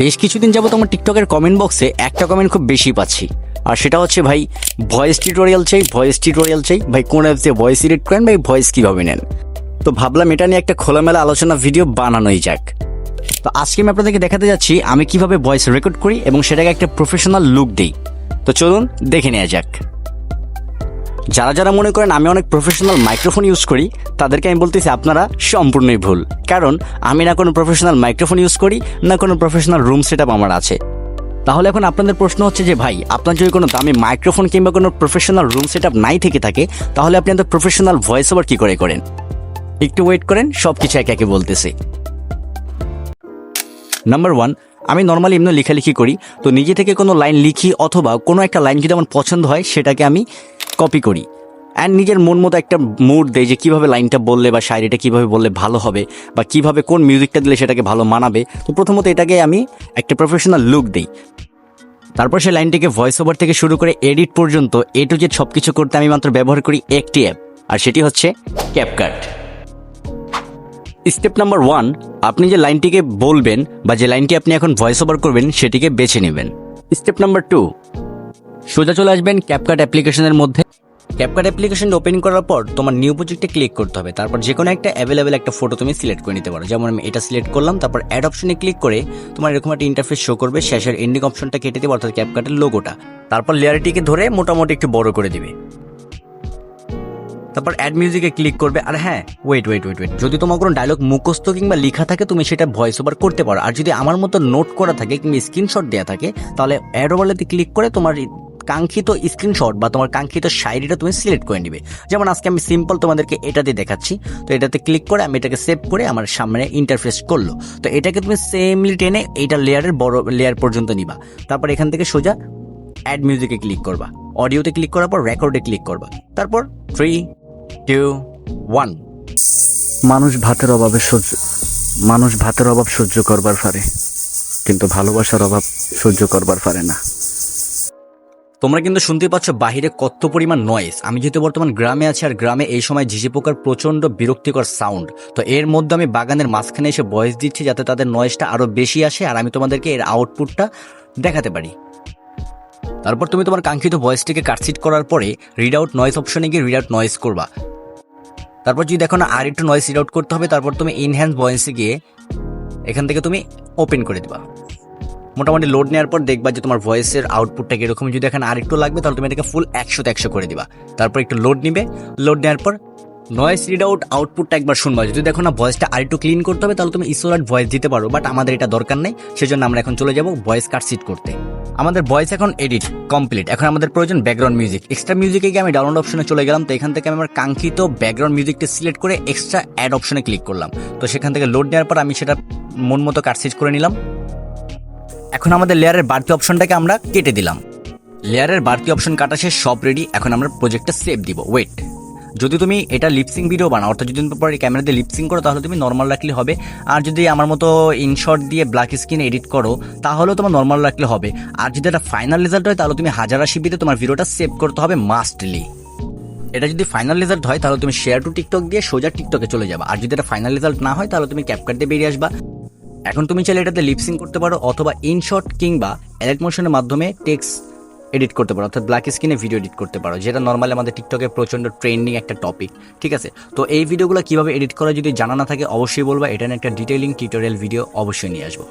বেশ কিছুদিন যাবত আমার টিকটকের কমেন্ট বক্সে একটা কমেন্ট খুব বেশি পাচ্ছি, আর সেটা হচ্ছে ভাই ভয়েস টিউটোরিয়াল চাই ভাই, কোন অ্যাপসে ভয়েস এডিট করেন ভাই, ভয়েস কীভাবে নেন। তো ভাবলাম এটা নিয়ে একটা খোলামেলা আলোচনা ভিডিও বানানোই যাক। তো আজকে আমি আপনাদেরকে দেখাতে যাচ্ছি আমি কিভাবে ভয়েস রেকর্ড করি এবং সেটাকে একটা প্রফেশনাল লুক দিই। তো চলুন দেখে নেওয়া যাক। যারা যারা মনে করেন আমি অনেক প্রফেশনাল মাইক্রোফোন ইউজ করি, তাদেরকে আমি বলতেছি আপনারা সম্পূর্ণই ভুল। কারণ আমি না কোনো প্রফেশনাল মাইক্রোফোন ইউজ করি, না কোনো প্রফেশনাল রুম সেটআপ আমার আছে। তাহলে এখন আপনাদের প্রশ্ন হচ্ছে যে ভাই, আপনার যদি কোনো দামি মাইক্রোফোন কিংবা কোনো প্রফেশনাল রুম সেটআপ নাই থেকে থাকে, তাহলে আপনি এত প্রফেশনাল ভয়েস ওভার কী করে করেন? একটু ওয়েট করেন, সব কিছু একে একে বলতেছি। নাম্বার 1, আমি নর্মালি এমনি লেখালেখি করি। তো নিজে থেকে কোনো লাইন লিখি অথবা কোনো একটা লাইন যদি আমার পছন্দ হয় সেটাকে আমি কপি করি অ্যান্ড নিজের মন মতো একটা মুড দেয় যে কীভাবে লাইনটা বললে বা শায়রিটা কীভাবে বললে ভালো হবে বা কীভাবে কোন মিউজিকটা দিলে সেটাকে ভালো মানাবে। তো প্রথমত এটাকে আমি একটা প্রফেশনাল লুক দিই। তারপর সেই লাইনটিকে ভয়েস ওভার থেকে শুরু করে এডিট পর্যন্ত এ টু জেড সব কিছু করতে আমি মাত্র ব্যবহার করি একটি অ্যাপ, আর সেটি হচ্ছে ক্যাপকাট। স্টেপ নাম্বার 1, আপনি যে লাইনটিকে বলবেন বা যে লাইনটি আপনি এখন ভয়েস ওভার করবেন সেটিকে বেছে নেবেন। স্টেপ নাম্বার 2, সোজা চলে আসবেন ক্যাপকাট অ্যাপ্লিকেশনের মধ্যে। ক্যাপকাট অ্যাপ্লিকেশনটা ওপেন করার পর তোমার নিউ প্রজেক্টে ক্লিক করতে হবে। তারপর যে কোনো একটা অ্যাভেলেবেল একটা ফটো তুমি সিলেক্ট করে নিতে পারো। যেমন আমি এটা সিলেক্ট করলাম, তারপর অ্যাড অপশনে ক্লিক করে তোমার এরকম একটা ইন্টারফেস শো করবে। শেষের এন্ডিং অপশনটা কেটে দেবে, অর্থাৎ ক্যাপকাটের লোগোটা। তারপর লেয়ারটিকে ধরে মোটামুটি একটু বড় করে দিবে। তারপর অ্যাড মিউজিকে ক্লিক করবে। আর হ্যাঁ, ওয়েট, যদি তোমার কোনো ডায়লগ মুখস্থ কিংবা লেখা থাকে তুমি সেটা ভয়েস ওভার করতে পারো। আর যদি আমার মতো নোট করা থাকে কিংবা স্ক্রিনশট দেওয়া থাকে, তাহলে অ্যাড ওভারলেতে ক্লিক করে তোমার কাঙ্ক্ষিত স্ক্রিনশট বা তোমার কাঙ্ক্ষিত শায়রিটা তুমি সিলেক্ট করে নিবে। যেমন আজকে আমি সিম্পল তোমাদেরকে এটা দিয়ে দেখাচ্ছি। তো এটাতে ক্লিক করে আমি এটাকে সেভ করে আমার সামনে ইন্টারফেস করলো। তো এটাকে তুমি সেমলি টেনে এইটা লেয়ারের বড় লেয়ার পর্যন্ত নিবা। তারপর এখান থেকে সোজা অ্যাড মিউজিকে ক্লিক করবা, অডিওতে ক্লিক করার পর রেকর্ডে ক্লিক করবা। তারপর 3, 2, 1। মানুষ ভাতের অভাব সহ্য করবার পারে, কিন্তু ভালোবাসার অভাব সহ্য করবার পারে না। তোমরা কিন্তু শুনতে পাচ্ছ বাহিরে কত পরিমাণ নয়েজ। আমি যেহেতু বর্তমান গ্রামে আছি, আর গ্রামে এই সময় ঝিঝি পোকার প্রচণ্ড বিরক্তিকর সাউন্ড। তো এর মধ্যে আমি বাগানের মাঝখানে এসে ভয়েস দিচ্ছি যাতে তাদের নয়েজটা আরও বেশি আসে আর আমি তোমাদেরকে এর আউটপুটটা দেখাতে পারি। তারপর তুমি তোমার কাঙ্ক্ষিত ভয়েসটিকে কাটসিট করার পরে রিড আউট নয়েজ অপশনে গিয়ে রিড আউট নয়েজ করবা। তারপর যদি দেখো না আর একটু নয়েজ রিড আউট করতে হবে, তারপর তুমি ইনহ্যান্স ভয়েসে গিয়ে এখান থেকে তুমি ওপেন করে দিবা। মোটামুটি লোড নেওয়ার পর দেখবা যে তোমার ভয়েসের আউটপুটটা কীরকম। যদি এখানে আরেকটু লাগবে তাহলে তুমি এটাকে ফুল 100 করে দিবা। তারপর একটু লোড নিবে, লোড নেওয়ার পর নয়েজ রিড আউট আউটপুটটা একবার শুনবা। যদি দেখো না ভয়েসটা আরেকটু ক্লিন করতে হবে তাহলে তুমি ইসোলেট ভয়েস দিতে পারো, বাট আমাদের এটা দরকার নেই। সেজন্য আমরা এখন চলে যাব ভয়েস কাটসিট করতে। আমাদের ভয়েস এখন এডিট কমপ্লিট। এখন আমাদের প্রয়োজন ব্যাকগ্রাউন্ড মিউজিক। এক্সট্রা মিউজিকে গিয়ে আমি ডাউনলোড অপশনে চলে গেলাম। তো এখান থেকে আমি আমার কাঙ্ক্ষিত ব্যাকগ্রাউন্ড মিউজিকটা সিলেক্ট করে এক্সট্রা অ্যাড অপশনে ক্লিক করলাম। তো সেখান থেকে লোড নেওয়ার পর আমি সেটা মন মতো কাটসিট করে নিলাম। এখন আমাদের লেয়ারের বাড়তি অপশনটাকে আমরা কেটে দিলাম। লেয়ারের বাড়তি অপশন কাটা শেষ, সব রেডি। এখন আমরা প্রজেক্টটা সেভ দিব। ওয়েট, যদি তুমি এটা লিপসিং ভিডিও বানাও, অর্থাৎ যদি তুমি পরে ক্যামেরা দিয়ে লিপসিং করো তাহলে তুমি নর্মাল রাখলে হবে। আর যদি আমার মতো ইনশট দিয়ে ব্ল্যাক স্ক্রিন এডিট করো তাহলেও তোমার নর্মাল রাখলে হবে। আর যদি এটা ফাইনাল রেজাল্ট হয় তাহলে তুমি 1080p তোমার ভিডিওটা সেভ করতে হবে মাস্টলি। এটা যদি ফাইনাল রেজাল্ট হয় তাহলে তুমি শেয়ার টু টিকটক দিয়ে সোজা টিকটকে চলে যাবা। আর যদি এটা ফাইনাল রেজাল্ট না হয় তাহলে তুমি ক্যাপকাট দিয়ে বেরিয়ে আসবা। এখন তুমি চাইলে এটাতে লিপসিং করতে পারো অথবা ইনশট কিংবা এলাইট মোশনের মাধ্যমে টেক্সট এডিট করতে পারো, অর্থাৎ ব্ল্যাক স্ক্রিনে ভিডিও এডিট করতে পারো, যেটা নর্মালি আমাদের টিকটকে প্রচণ্ড ট্রেন্ডিং একটা টপিক। ঠিক আছে, তো এই ভিডিওগুলো কিভাবে এডিট করা যদি জানা না থাকে অবশ্যই বলবা। এটা নিয়ে একটা ডিটেইলিং টিউটোরিয়াল ভিডিও অবশ্যই নিয়ে আসবো।